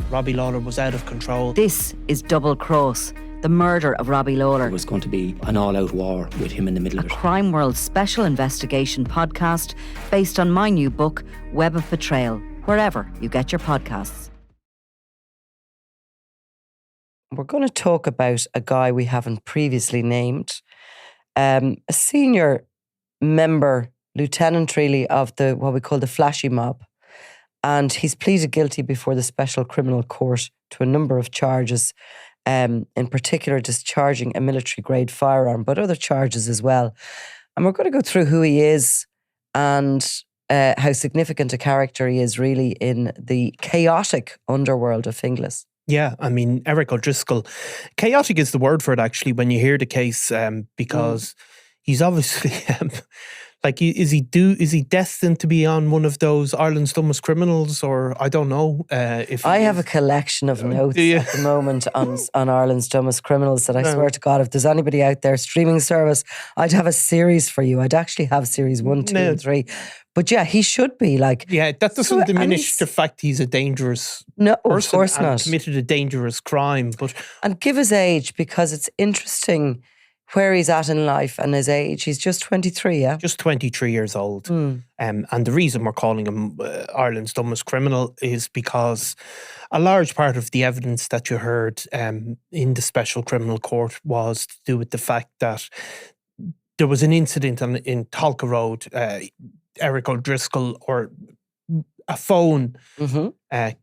Robbie Lawler was out of control. This is Double Cross, the murder of Robbie Lawler. It was going to be an all-out war with him in the middle of it. A Crime World special investigation podcast based on my new book, Web of Betrayal, wherever you get your podcasts. We're going to talk about a guy we haven't previously named, a senior member, lieutenant really, of what we call the flashy mob. And he's pleaded guilty before the Special Criminal Court to a number of charges, in particular discharging a military-grade firearm, but other charges as well. And we're going to go through who he is and how significant a character he is really in the chaotic underworld of Finglas. Yeah, I mean, Eric O'Driscoll. Chaotic is the word for it, actually, when you hear the case, because he's obviously... is he destined to be on one of those Ireland's Dumbest Criminals, or I don't know if I have a collection of notes at the moment on Ireland's Dumbest Criminals that I swear to God, if there's anybody out there, streaming service, I'd have a series for you. I'd actually have series 1, 2 and 3. But yeah, he should be like... Yeah, that doesn't diminish the fact he's a dangerous person. Of course not. Committed a dangerous crime. And give his age, because it's interesting where he's at in life and his age. He's just 23, yeah? Just 23 years old. And the reason we're calling him Ireland's Dumbest Criminal is because a large part of the evidence that you heard in the Special Criminal Court was to do with the fact that there was an incident in Tolka Road, Eric O'Driscoll, or a phone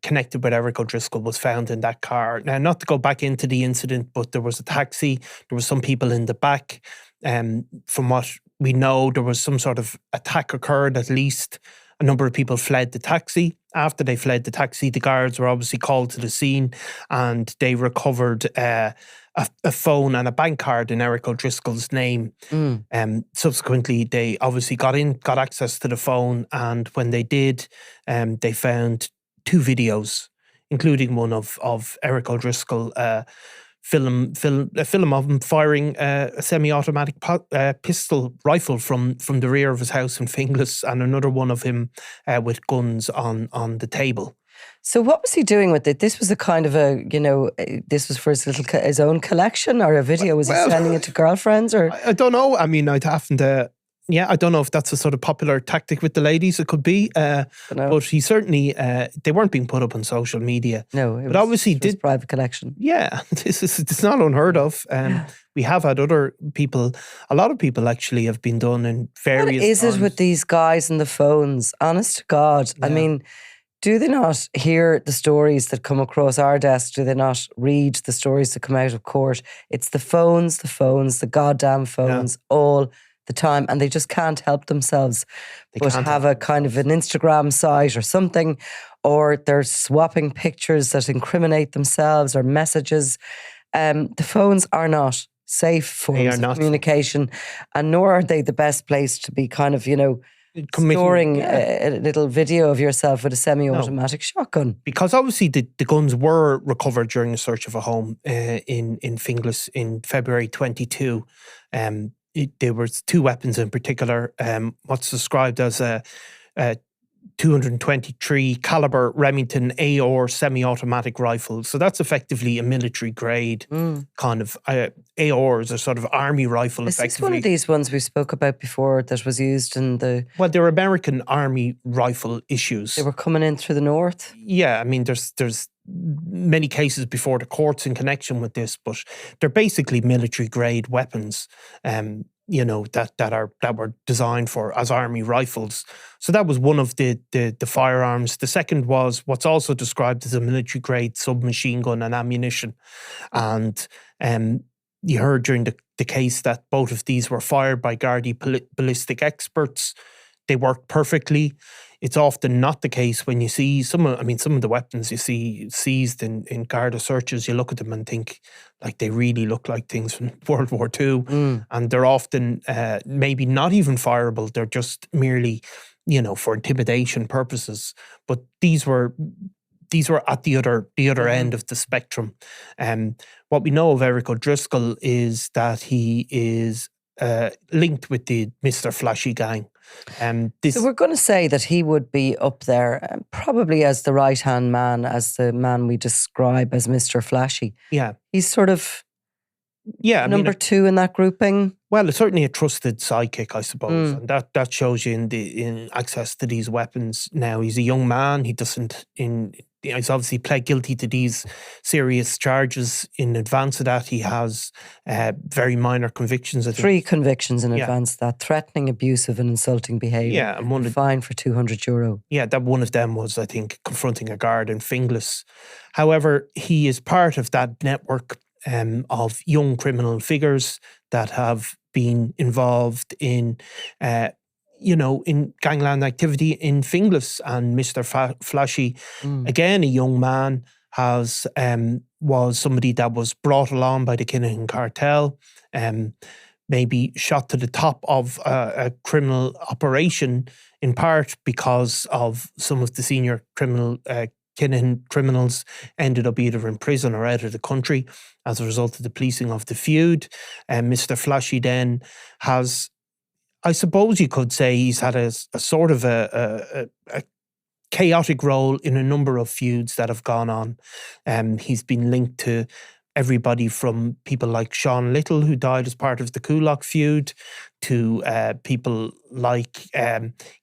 connected with Eric O'Driscoll was found in that car. Now, not to go back into the incident, but there was a taxi, there were some people in the back. From what we know, there was some sort of attack occurred, at least. A number of people fled the taxi. After they fled the taxi, the guards were obviously called to the scene and they recovered a phone and a bank card in Eric O'Driscoll's name. Subsequently, they obviously got access to the phone, and when they did, they found 2 videos, including one of Eric O'Driscoll, a film of him firing a semi-automatic rifle from the rear of his house in Finglas, and another one of him with guns on the table. So what was he doing with it? This was a kind of this was for his own collection, or a video? Was he sending it to girlfriends? Or I don't know. I mean, I don't know if that's a sort of popular tactic with the ladies. It could be, but he certainly they weren't being put up on social media. No, but obviously it was private collection. Yeah, it's not unheard of. We have had other people. A lot of people actually have been done in various. What is it with these guys and the phones? Honest to God, yeah. I mean, do they not hear the stories that come across our desk? Do they not read the stories that come out of court? It's the phones, the goddamn phones, all the time, and they just can't help themselves but have a kind of an Instagram site or something, or they're swapping pictures that incriminate themselves or messages. The phones are not safe forms of communication, and nor are they the best place to be kind of, storing a little video of yourself with a semi-automatic shotgun. Because obviously the guns were recovered during the search of a home in Finglas in February 22. There were 2 weapons in particular, what's described as a 223 caliber Remington AR semi-automatic rifle. So that's effectively a military grade kind of ARs, a sort of army rifle. Is this one of these ones we spoke about before that was used in the... Well, they're American army rifle issues. They were coming in through the north? Yeah, I mean, there's many cases before the courts in connection with this, but they're basically military grade weapons. That were designed for as army rifles. So that was one of the firearms. The second was what's also described as a military grade submachine gun and ammunition. And you heard during the case that both of these were fired by Gardaí ballistic experts. They worked perfectly. It's often not the case when you see some of the weapons you see seized in Garda searches. You look at them and think like they really look like things from World War II, and they're often maybe not even fireable. They're just merely, for intimidation purposes. But these were at the other end of the spectrum. What we know of Eric O'Driscoll is that he is linked with the Mr. Flashy gang. So we're going to say that he would be up there, probably as the right-hand man, as the man we describe as Mr. Flashy. Yeah. He's sort of number 2 in that grouping. Well, it's certainly a trusted sidekick, I suppose, and that shows you in access to these weapons. Now he's a young man. He's obviously pled guilty to these serious charges. In advance of that, he has very minor convictions. 3 convictions in advance of that: threatening, abusive, and insulting behaviour. Yeah, and fine for €200. Yeah, that one of them was, I think, confronting a guard in Finglas. However, he is part of that network of young criminal figures that have been involved in, in gangland activity in Finglas. And Mr. Flashy, again, a young man, was somebody that was brought along by the Kinahan cartel, maybe shot to the top of a criminal operation, in part because of some of the senior Kinahan criminals ended up either in prison or out of the country as a result of the policing of the feud. Mr. Flashy then has, I suppose you could say, he's had a sort of a chaotic role in a number of feuds that have gone on. He's been linked to everybody from people like Sean Little, who died as part of the Coolock feud, to people like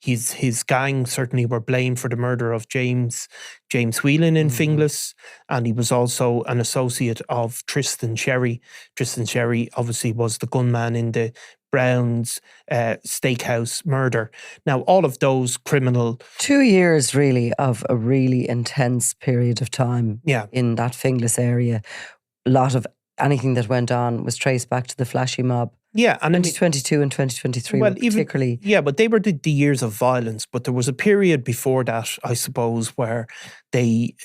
his gang certainly were blamed for the murder of James Whelan in Finglas, and he was also an associate of Tristan Sherry. Tristan Sherry obviously was the gunman in the Brown's steakhouse murder. Now, all of those criminal... 2 years, really, of a really intense period of time in that Finglas area. A lot of anything that went on was traced back to the Flashy mob. Yeah, and 2022 and 2023 particularly. But they were the years of violence. But there was a period before that, I suppose, where the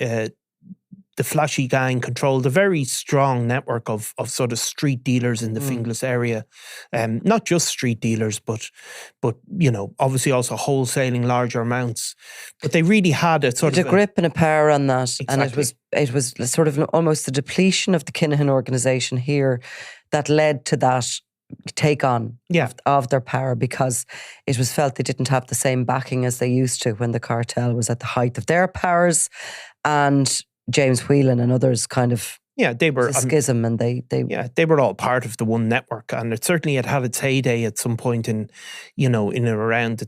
Flashy gang controlled a very strong network of sort of street dealers in the Finglas area. Not just street dealers, but obviously also wholesaling larger amounts. But they really had a sort of a grip and a power on that. Exactly. And it was sort of almost the depletion of the Kinahan organisation here that led to that take on of their power, because it was felt they didn't have the same backing as they used to when the cartel was at the height of their powers, and James Whelan and others kind of they were a schism, and they were all part of the one network, and it certainly had its heyday at some point in in and around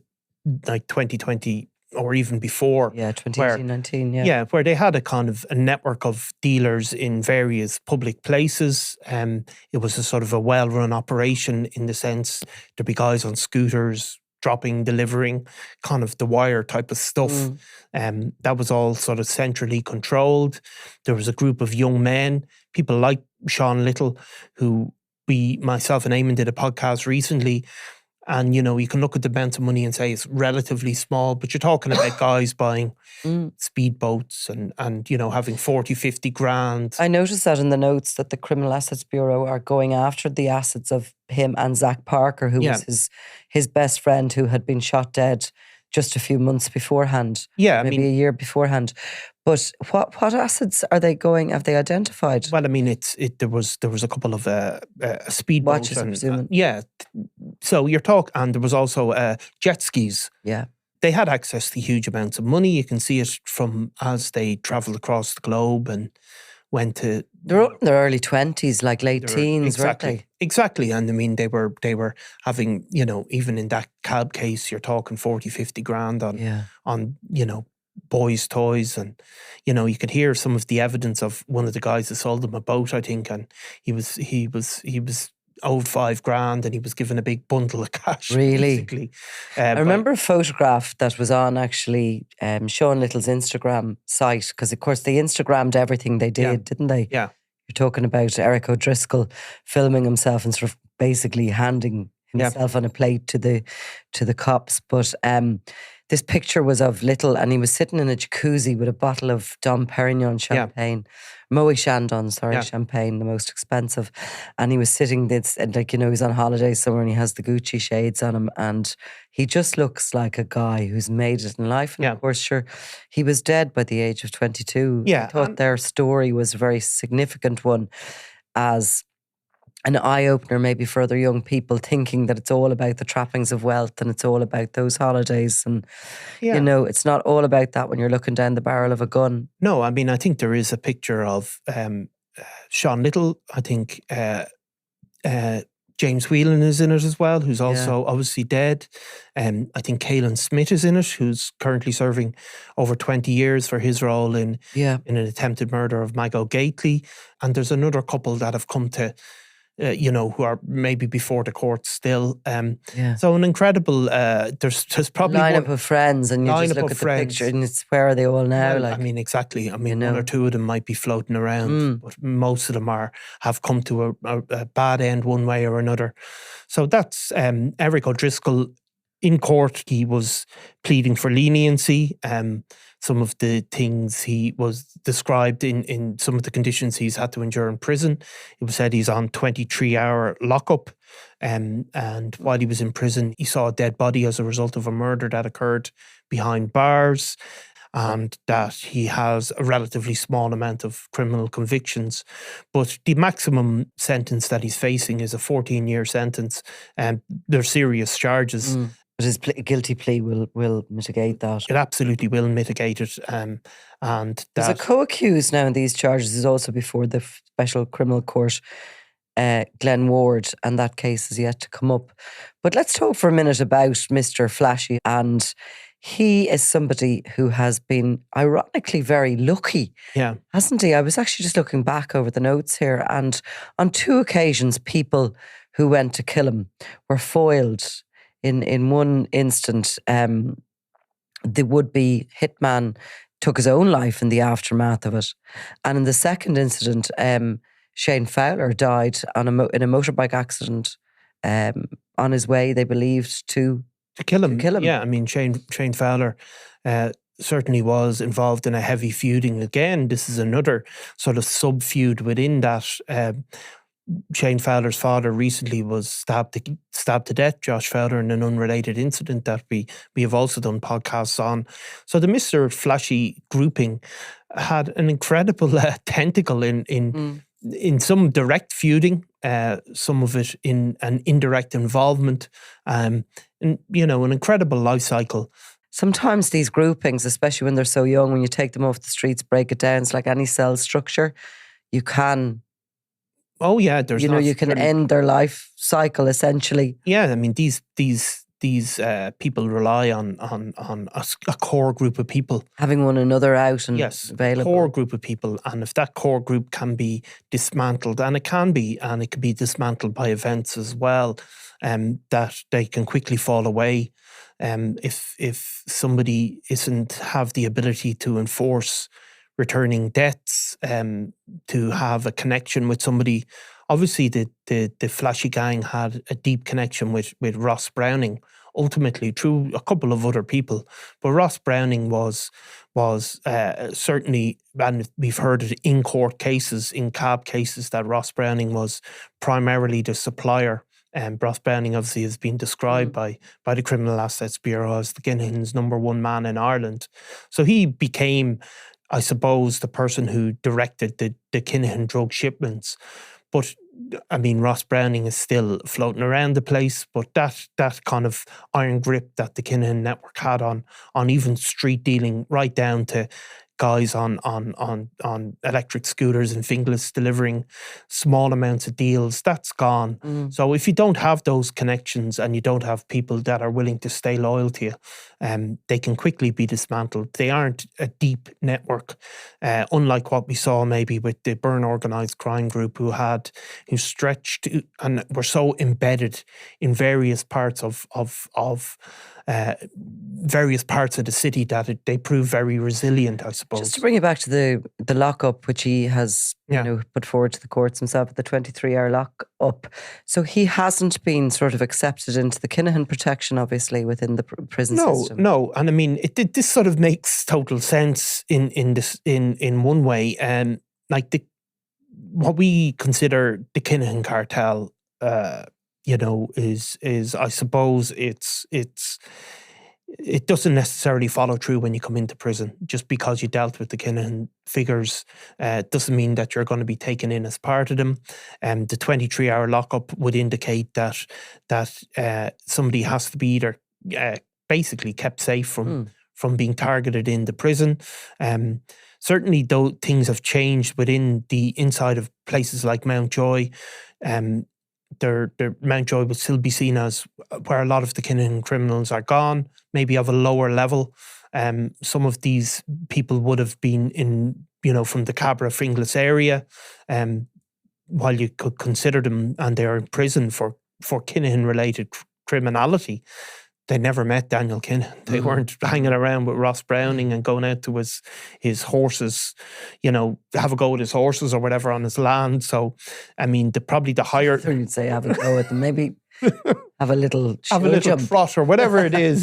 like 2020 or even before. 2019. Where they had a kind of a network of dealers in various public places. It was a sort of a well-run operation in the sense there'd be guys on scooters dropping, delivering, kind of the wire type of stuff. That was all sort of centrally controlled. There was a group of young men, people like Sean Little, who myself and Eamon did a podcast recently. And, you can look at the amount of money and say it's relatively small, but you're talking about guys buying speedboats and having 40, 50 grand. I noticed that in the notes that the Criminal Assets Bureau are going after the assets of him and Zach Parker, who was his best friend, who had been shot dead just a few months beforehand. Maybe a year beforehand. But what assets are they going? Have they identified? Well, there was a couple of speedboats, watches, I'm presuming. So you're talking, and there was also jet skis. Yeah, they had access to huge amounts of money. You can see it from as they travelled across the globe and went to. They're in their early 20s, like late teens, weren't they? Exactly, and they were having even in that cab case, you're talking 40, 50 grand on boys' toys, and you could hear some of the evidence of one of the guys that sold them a boat, I think, and he was owed 5 grand and he was given a big bundle of cash. Really? Basically. I remember a photograph that was on actually Sean Little's Instagram site, because of course they Instagrammed everything they did, didn't they? Yeah. You're talking about Eric O'Driscoll filming himself and sort of basically handing himself on a plate to the cops. But this picture was of Little, and he was sitting in a jacuzzi with a bottle of Dom Perignon champagne, Moët Chandon, champagne, the most expensive. And he was sitting he's on holiday somewhere and he has the Gucci shades on him, and he just looks like a guy who's made it in life. And of course, sure, he was dead by the age of 22. Yeah, I thought their story was a very significant one, as an eye-opener maybe for other young people, thinking that it's all about the trappings of wealth and it's all about those holidays. And, you know, it's not all about that when you're looking down the barrel of a gun. No, I mean, I think there is a picture of Sean Little. I think James Whelan is in it as well, who's also obviously dead. I think Caelan Smith is in it, who's currently serving over 20 years for his role in an attempted murder of Mago Gately. And there's another couple that have come to, who are maybe before the court still. So an incredible, there's probably lineup of friends, and you just look at the picture and it's, where are they all now? Well, I mean, exactly. I mean, one or two of them might be floating around, but most of them have come to a bad end one way or another. So that's Eric O'Driscoll. In court, he was pleading for leniency. Some of the things he was described in some of the conditions he's had to endure in prison. It was said he's on 23-hour lockup. And while he was in prison, he saw a dead body as a result of a murder that occurred behind bars, and that he has a relatively small amount of criminal convictions. But the maximum sentence that he's facing is a 14-year sentence, and they're serious charges. But his guilty plea will mitigate that. It absolutely will mitigate it. And there's a co-accused now in these charges is also before the Special Criminal Court, Glenn Ward, and that case is yet to come up. But let's talk for a minute about Mr. Flashy. And he is somebody who has been ironically very lucky, hasn't he? I was actually just looking back over the notes here, and on 2 occasions, people who went to kill him were foiled. In one instant, the would-be hitman took his own life in the aftermath of it. And in the second incident, Shane Fowler died in a motorbike accident on his way, they believed, to kill him. Yeah, I mean, Shane Fowler certainly was involved in a heavy feuding. Again, this is another sort of sub-feud within that. Shane Fowler's father recently was stabbed to death, Josh Fowler, in an unrelated incident that we have also done podcasts on. So the Mr. Flashy grouping had an incredible tentacle in some direct feuding, some of it in an indirect involvement, and an incredible life cycle. Sometimes these groupings, especially when they're so young, when you take them off the streets, break it down, it's like any cell structure. You can... Oh yeah, you can end their life cycle essentially. Yeah, I mean these people rely on a core group of people, having one another out and available. A core group of people, and if that core group can be dismantled, and it can be dismantled by events as well, that they can quickly fall away. If somebody isn't have the ability to enforce returning debts, to have a connection with somebody. Obviously, the Flashy gang had a deep connection with Ross Browning, ultimately through a couple of other people. But Ross Browning was certainly, and we've heard it in court cases, in cab cases, that Ross Browning was primarily the supplier. Ross Browning obviously has been described by the Criminal Assets Bureau as the Kinahan's #1 man in Ireland. So he became, I suppose, the person who directed the Kinahan drug shipments. But, I mean, Ross Browning is still floating around the place, but that kind of iron grip that the Kinahan network had on even street dealing, right down to guys on electric scooters in Finglas delivering small amounts of deals, that's gone. So if you don't have those connections and you don't have people that are willing to stay loyal to you, they can quickly be dismantled. They aren't a deep network, unlike what we saw maybe with the Byrne organised crime group, who stretched and were so embedded in various parts of various parts of the city that they proved very resilient, I suppose. Just to bring it back to the lockup, which he has put forward to the courts himself, the 23-hour lockup. So he hasn't been sort of accepted into the Kinahan protection, obviously, within the prison system. No, and I mean this sort of makes total sense in one way. Like what we consider the Kinahan cartel, is I suppose it's it doesn't necessarily follow through when you come into prison. Just because you dealt with the Kinahan figures doesn't mean that you're going to be taken in as part of them. The 23-hour lockup would indicate that somebody has to be either basically kept safe from being targeted in the prison. Certainly, though, things have changed within the inside of places like Mountjoy. Mountjoy will still be seen as where a lot of the Kinahan criminals are gone, maybe of a lower level. Some of these people would have been in, from the Cabra Finglas area, while you could consider them, and they are in prison for Kinahan-related criminality. They never met Daniel Kinahan. They weren't hanging around with Ross Browning and going out to his horses, have a go at his horses or whatever on his land. So, I mean, probably the higher... You'd say have a go at them. Maybe have a little trot or whatever it is,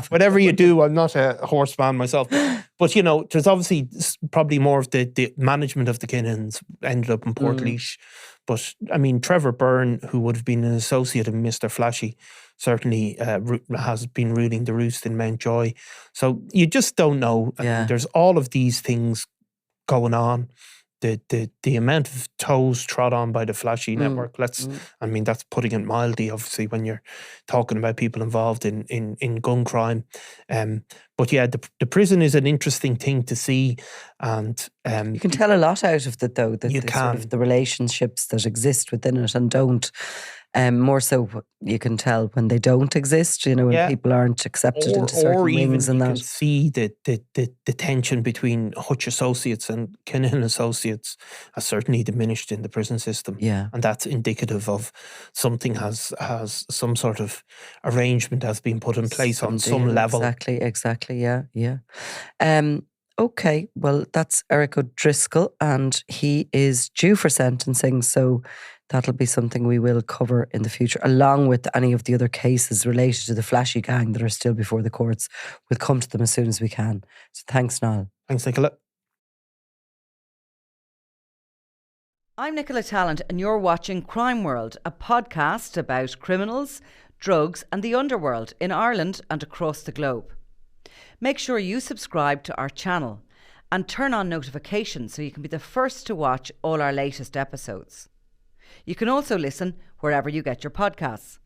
Whatever you do, I'm not a horse fan myself. But, there's obviously probably more of the management of the Kinahans ended up in Portlaoise. But, I mean, Trevor Byrne, who would have been an associate of Mr. Flashy, certainly has been ruling the roost in Mountjoy. So you just don't know. I mean, there's all of these things going on. The amount of toes trod on by the Flashy network, I mean, that's putting it mildly, obviously, when you're talking about people involved in gun crime. But yeah, the prison is an interesting thing to see. And you can tell a lot out of it, though. Sort of the relationships that exist within it and don't. More so, you can tell when they don't exist, when people aren't accepted into certain wings and that. You can see the tension between Hutch associates and Kinahan associates has certainly diminished in the prison system. Yeah. And that's indicative of something has some sort of arrangement has been put in place on some level. Exactly, yeah. Okay, well, that's Eric O'Driscoll, and he is due for sentencing, so that'll be something we will cover in the future, along with any of the other cases related to the Flashy gang that are still before the courts. We'll come to them as soon as we can. So thanks, Niall. Thanks, Nicola. I'm Nicola Tallant, and you're watching Crime World, a podcast about criminals, drugs, and the underworld in Ireland and across the globe. Make sure you subscribe to our channel and turn on notifications so you can be the first to watch all our latest episodes. You can also listen wherever you get your podcasts.